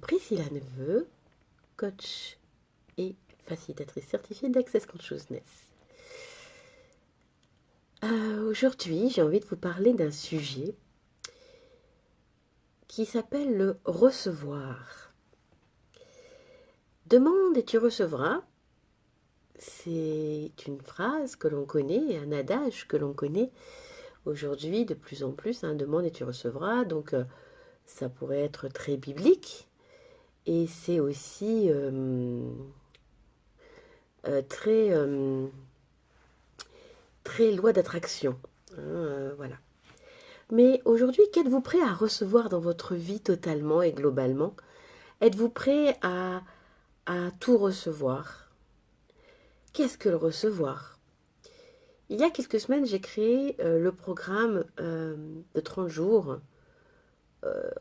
Priscilla Neveu, coach et facilitatrice certifiée d'Access Consciousness. Aujourd'hui, j'ai envie de vous parler d'un sujet qui s'appelle le recevoir. Demande et tu recevras. C'est une phrase que l'on connaît, un adage que l'on connaît aujourd'hui de plus en plus. Demande et tu recevras. Donc, ça pourrait être très biblique. Et c'est aussi très loi d'attraction. Voilà. Mais aujourd'hui, qu'êtes-vous prêt à recevoir dans votre vie totalement et globalement? Êtes-vous prêt à tout recevoir? Qu'est-ce que le recevoir? Il y a quelques semaines, j'ai créé le programme de 30 jours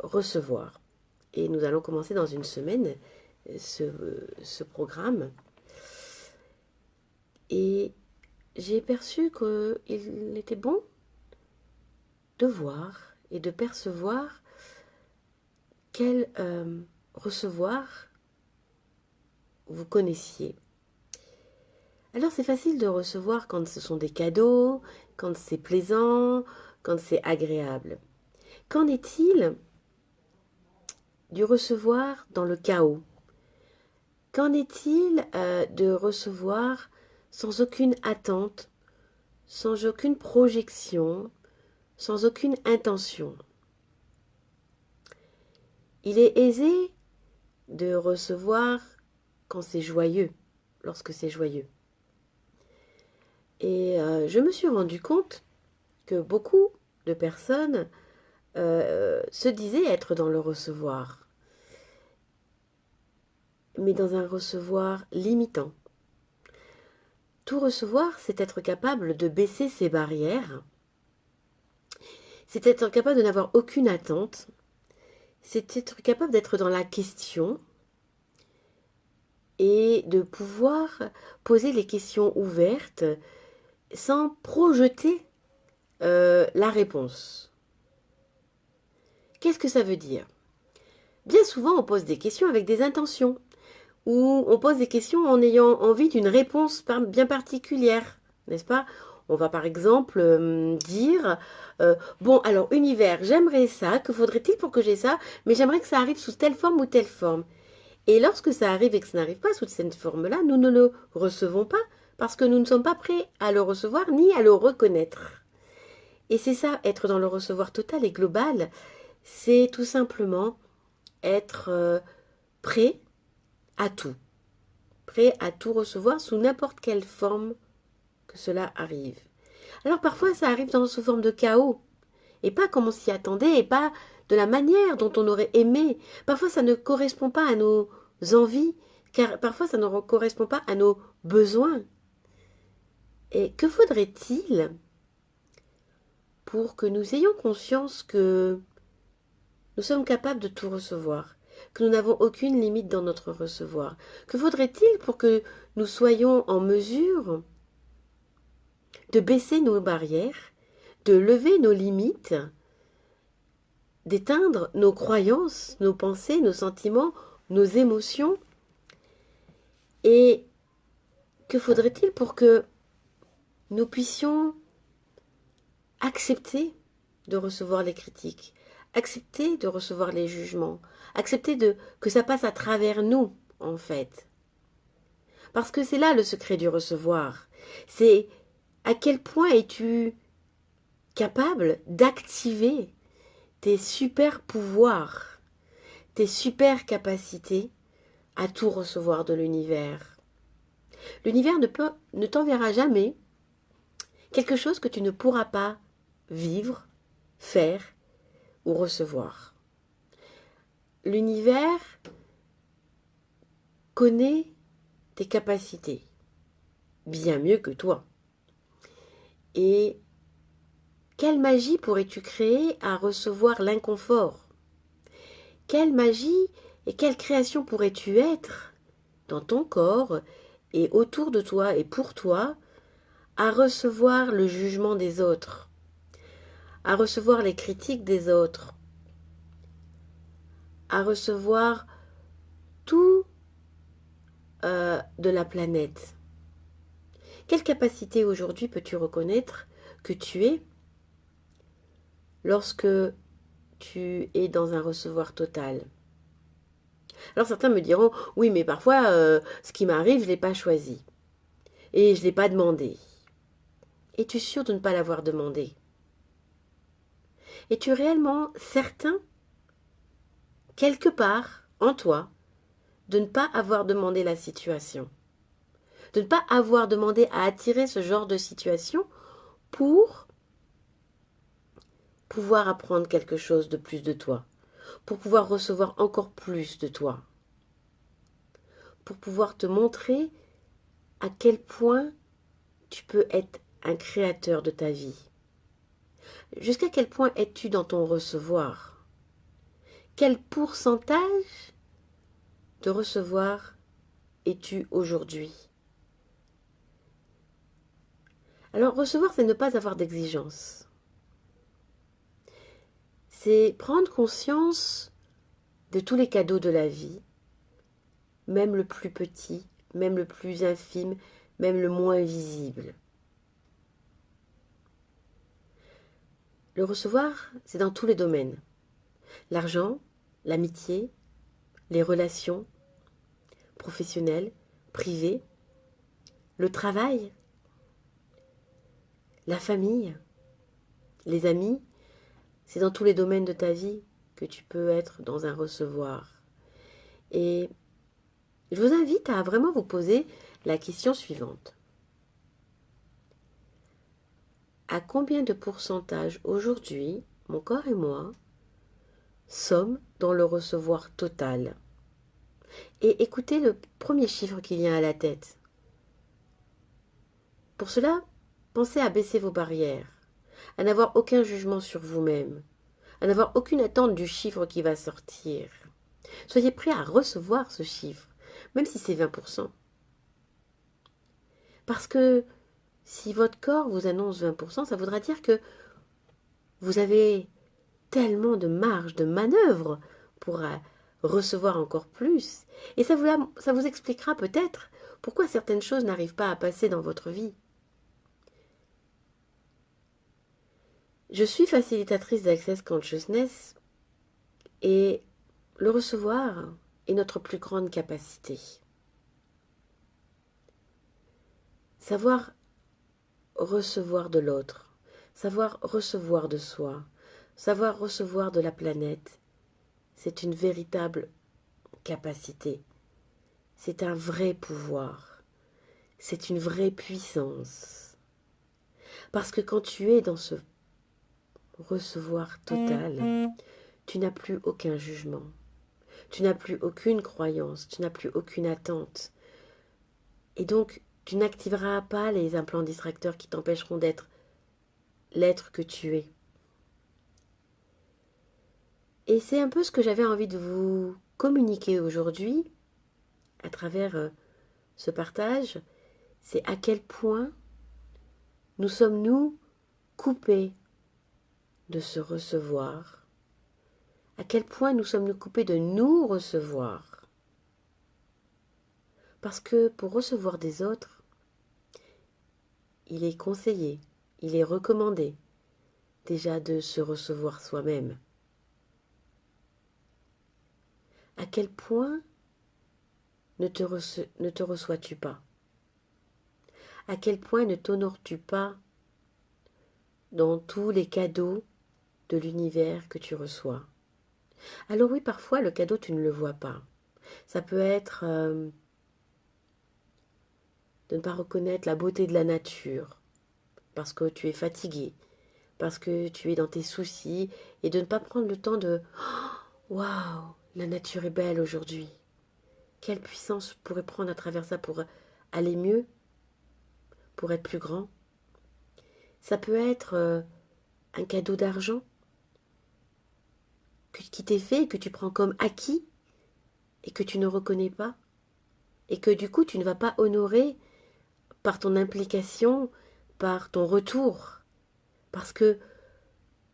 Recevoir. Et nous allons commencer dans une semaine ce programme. Et j'ai perçu qu'il était bon de voir et de percevoir quel recevoir vous connaissiez. Alors c'est facile de recevoir quand ce sont des cadeaux, quand c'est plaisant, quand c'est agréable. Qu'en est-il du recevoir dans le chaos? Qu'en est-il de recevoir sans aucune attente, sans aucune projection, sans aucune intention? Il est aisé de recevoir quand c'est joyeux, lorsque c'est joyeux. Et je me suis rendu compte que beaucoup de personnes se disaient être dans le recevoir, mais dans un recevoir limitant. Tout recevoir, c'est être capable de baisser ses barrières, c'est être capable de n'avoir aucune attente, c'est être capable d'être dans la question et de pouvoir poser les questions ouvertes sans projeter la réponse. Qu'est-ce que ça veut dire? Bien souvent, on pose des questions avec des intentions, ou on pose des questions en ayant envie d'une réponse bien particulière, n'est-ce pas? On va par exemple dire bon, alors univers, j'aimerais ça, que faudrait-il pour que j'ai ça, mais j'aimerais que ça arrive sous telle forme ou telle forme. Et lorsque ça arrive et que ça n'arrive pas sous cette forme-là, nous ne le recevons pas parce que nous ne sommes pas prêts à le recevoir ni à le reconnaître. Et c'est ça, être dans le recevoir total et global, c'est tout simplement être prêt à tout. Prêt à tout recevoir sous n'importe quelle forme que cela arrive. Alors parfois ça arrive sous forme de chaos, et pas comme on s'y attendait, et pas de la manière dont on aurait aimé. Parfois ça ne correspond pas à nos envies, car parfois ça ne correspond pas à nos besoins. Et que faudrait-il pour que nous ayons conscience que nous sommes capables de tout recevoir, que nous n'avons aucune limite dans notre recevoir? Que faudrait-il pour que nous soyons en mesure de baisser nos barrières, de lever nos limites, d'éteindre nos croyances, nos pensées, nos sentiments, nos émotions? Et que faudrait-il pour que nous puissions accepter de recevoir les critiques, accepter de recevoir les jugements, accepter que ça passe à travers nous, en fait? Parce que c'est là le secret du recevoir. C'est à quel point es-tu capable d'activer tes super pouvoirs, tes super capacités à tout recevoir de l'univers. L'univers ne t'enverra jamais quelque chose que tu ne pourras pas vivre, faire ou recevoir. L'univers connaît tes capacités bien mieux que toi. Et quelle magie pourrais-tu créer à recevoir l'inconfort? Quelle magie et quelle création pourrais-tu être dans ton corps et autour de toi et pour toi à recevoir le jugement des autres, à recevoir les critiques des autres, à recevoir tout de la planète? Quelle capacité aujourd'hui peux-tu reconnaître que tu es lorsque tu es dans un recevoir total? Alors certains me diront, oui, mais parfois, ce qui m'arrive, je ne l'ai pas choisi. Et je ne l'ai pas demandé. Es-tu sûr de ne pas l'avoir demandé? Es-tu réellement certain, quelque part, en toi, de ne pas avoir demandé la situation? De ne pas avoir demandé à attirer ce genre de situation pour pouvoir apprendre quelque chose de plus de toi, pour pouvoir recevoir encore plus de toi, pour pouvoir te montrer à quel point tu peux être un créateur de ta vie. Jusqu'à quel point es-tu dans ton recevoir? Quel pourcentage de recevoir es-tu aujourd'hui? Alors, recevoir, c'est ne pas avoir d'exigence. C'est prendre conscience de tous les cadeaux de la vie, même le plus petit, même le plus infime, même le moins visible. Le recevoir, c'est dans tous les domaines. L'argent, l'amitié, les relations professionnelles, privées, le travail, la famille, les amis, c'est dans tous les domaines de ta vie que tu peux être dans un recevoir. Et je vous invite à vraiment vous poser la question suivante. À combien de pourcentage aujourd'hui, mon corps et moi, sommes dans le recevoir total? Et écoutez le premier chiffre qui vient à la tête. Pour cela, pensez à baisser vos barrières, à n'avoir aucun jugement sur vous-même, à n'avoir aucune attente du chiffre qui va sortir. Soyez prêts à recevoir ce chiffre, même si c'est 20%. Parce que si votre corps vous annonce 20%, ça voudra dire que vous avez tellement de marge de manœuvre pour recevoir encore plus. Et ça vous expliquera peut-être pourquoi certaines choses n'arrivent pas à passer dans votre vie. Je suis facilitatrice d'Access Consciousness et le recevoir est notre plus grande capacité. Savoir recevoir de l'autre, savoir recevoir de soi, savoir recevoir de la planète, c'est une véritable capacité. C'est un vrai pouvoir. C'est une vraie puissance. Parce que quand tu es dans ce recevoir total, tu n'as plus aucun jugement. Tu n'as plus aucune croyance. Tu n'as plus aucune attente. Et donc, tu n'activeras pas les implants distracteurs qui t'empêcheront d'être l'être que tu es. Et c'est un peu ce que j'avais envie de vous communiquer aujourd'hui à travers ce partage, c'est à quel point nous sommes, nous, coupés de se recevoir, à quel point nous sommes-nous coupés de nous recevoir. Parce que pour recevoir des autres, il est conseillé, il est recommandé déjà de se recevoir soi-même. À quel point ne te reçois-tu pas? À quel point ne t'honores-tu pas dans tous les cadeaux de l'univers que tu reçois? Alors oui, parfois le cadeau, tu ne le vois pas. Ça peut être de ne pas reconnaître la beauté de la nature, parce que tu es fatigué, parce que tu es dans tes soucis, et de ne pas prendre le temps de waouh, la nature est belle aujourd'hui. Quelle puissance je pourrais prendre à travers ça pour aller mieux, pour être plus grand? Ça peut être un cadeau d'argent qui t'est fait et que tu prends comme acquis et que tu ne reconnais pas et que du coup tu ne vas pas honorer par ton implication, par ton retour, parce que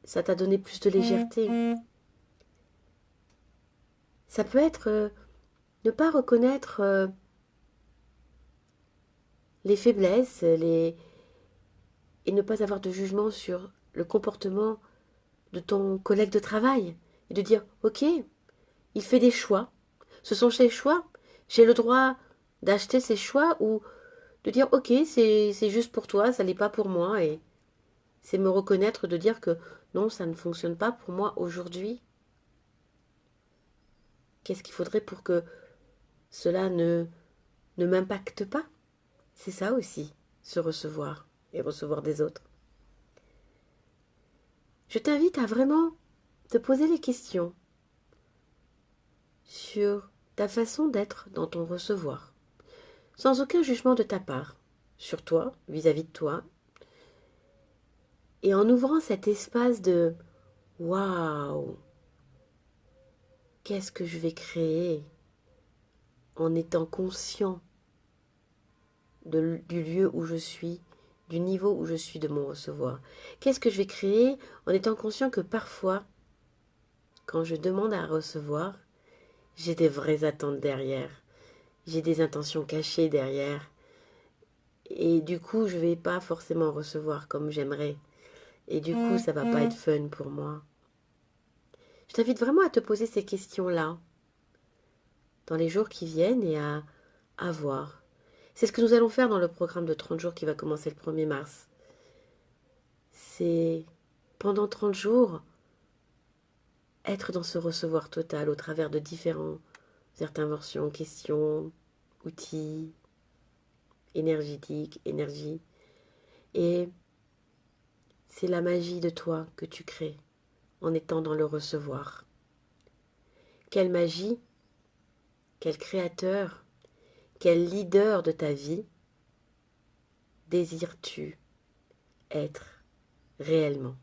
ça t'a donné plus de légèreté. Ça peut être ne pas reconnaître les faiblesses et ne pas avoir de jugement sur le comportement de ton collègue de travail. Et de dire, ok, il fait des choix. Ce sont ses choix. J'ai le droit d'acheter ses choix ou de dire, ok, c'est juste pour toi, ça n'est pas pour moi. Et c'est me reconnaître de dire que non, ça ne fonctionne pas pour moi aujourd'hui. Qu'est-ce qu'il faudrait pour que cela ne m'impacte pas? C'est ça aussi, se recevoir et recevoir des autres. Je t'invite à vraiment te poser les questions sur ta façon d'être dans ton recevoir, sans aucun jugement de ta part, sur toi, vis-à-vis de toi, et en ouvrant cet espace de waouh, qu'est-ce que je vais créer en étant conscient du lieu où je suis, du niveau où je suis de mon recevoir. Qu'est-ce que je vais créer en étant conscient que parfois, quand je demande à recevoir, j'ai des vraies attentes derrière, j'ai des intentions cachées derrière, et du coup, je vais pas forcément recevoir comme j'aimerais, et du coup, ça va pas être fun pour moi. Je t'invite vraiment à te poser ces questions-là dans les jours qui viennent et à voir. C'est ce que nous allons faire dans le programme de 30 jours qui va commencer le 1er mars. C'est pendant 30 jours être dans ce recevoir total au travers de différentes interventions, questions, outils énergétiques, énergie. Et c'est la magie de toi que tu crées en étant dans le recevoir. Quelle magie, quel créateur, quel leader de ta vie désires-tu être réellement?